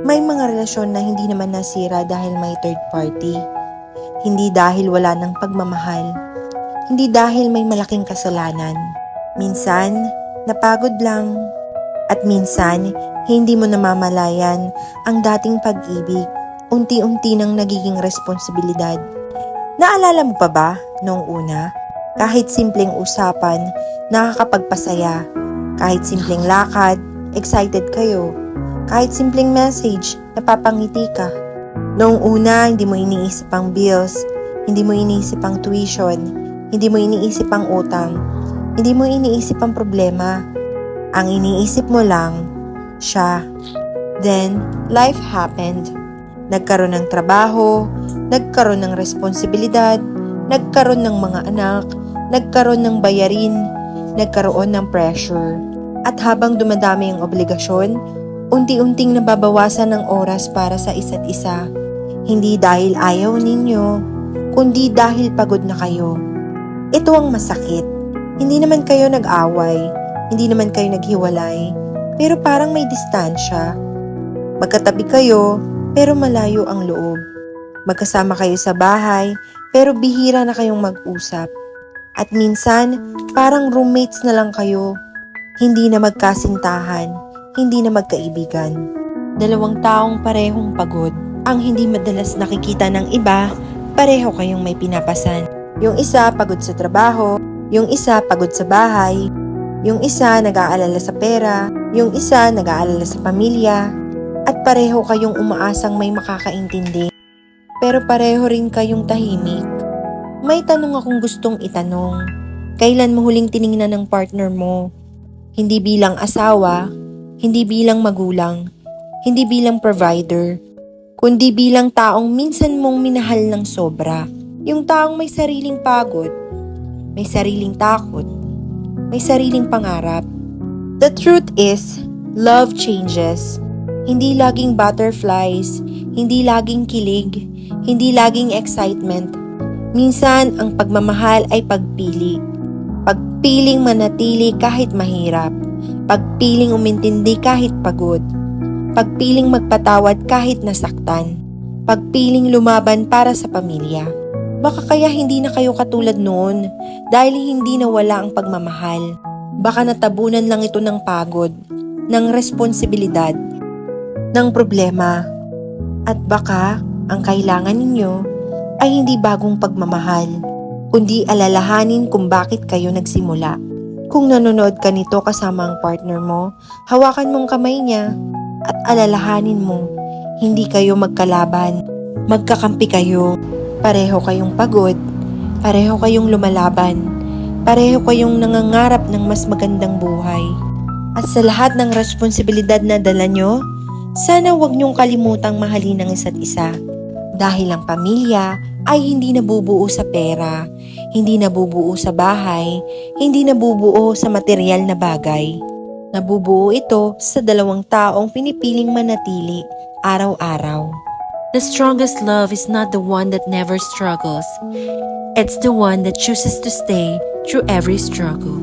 May mga relasyon na hindi naman nasira dahil may third party. Hindi dahil wala ng pagmamahal. Hindi dahil may malaking kasalanan. Minsan, napagod lang. At minsan, hindi mo namamalayan ang dating pag-ibig, unti-unti nang nagiging responsibilidad. Naalala mo pa ba noong una? Kahit simpleng usapan, nakakapagpasaya. Kahit simpleng lakad, excited kayo. Kahit simpleng message, napapangiti ka. Noong una, hindi mo iniisip ang bills, hindi mo iniisip ang tuition, hindi mo iniisip ang utang, hindi mo iniisip ang problema. Ang iniisip mo lang, siya. Then, life happened. Nagkaroon ng trabaho, nagkaroon ng responsibilidad, nagkaroon ng mga anak, nagkaroon ng bayarin, nagkaroon ng pressure. At habang dumadami ang obligasyon, unti-unting nababawasan ng oras para sa isa't isa. Hindi dahil ayaw ninyo, kundi dahil pagod na kayo. Ito ang masakit. Hindi naman kayo nag-away, hindi naman kayo naghiwalay, pero parang may distansya. Magkatabi kayo, pero malayo ang loob. Magkasama kayo sa bahay, pero bihira na kayong mag-usap. At minsan, parang roommates na lang kayo. Hindi na magkasintahan, hindi na magkaibigan. Dalawang taong parehong pagod. Ang hindi madalas nakikita ng iba, pareho kayong may pinapasan. Yung isa pagod sa trabaho, yung isa pagod sa bahay, yung isa nag-aalala sa pera, yung isa nag-aalala sa pamilya, at pareho kayong umaasang may makakaintindi. Pero pareho rin kayong tahimik. May tanong akong gustong itanong. Kailan mo huling tiningnan ng partner mo? Hindi bilang asawa, hindi bilang magulang, hindi bilang provider, kundi bilang taong minsan mong minahal ng sobra. Yung taong may sariling pagod, may sariling takot, may sariling pangarap. The truth is, love changes. Hindi laging butterflies, hindi laging kilig, hindi laging excitement. Minsan, ang pagmamahal ay pagpili. Pagpiling manatili kahit mahirap. Pagpiling umintindi kahit pagod. Pagpiling magpatawad kahit nasaktan. Pagpiling lumaban para sa pamilya. Baka kaya hindi na kayo katulad noon dahil hindi nawala ang pagmamahal. Baka natabunan lang ito ng pagod, ng responsibilidad, ng problema. At baka ang kailangan ninyo ay hindi bagong pagmamahal, kundi alalahanin kung bakit kayo nagsimula. Kung nanonood ka nito kasama ang partner mo, hawakan mong kamay niya at alalahanin mo, hindi kayo magkalaban, magkakampi kayo. Pareho kayong pagod, pareho kayong lumalaban, pareho kayong nangangarap ng mas magandang buhay. At sa lahat ng responsibilidad na dala nyo, sana huwag nyong kalimutang mahalin ang isa't isa. Dahil ang pamilya ay hindi nabubuo sa pera, hindi nabubuo sa bahay, hindi nabubuo sa material na bagay. Nabubuo ito sa dalawang taong pinipiling manatili araw-araw. The strongest love is not the one that never struggles. It's the one that chooses to stay through every struggle.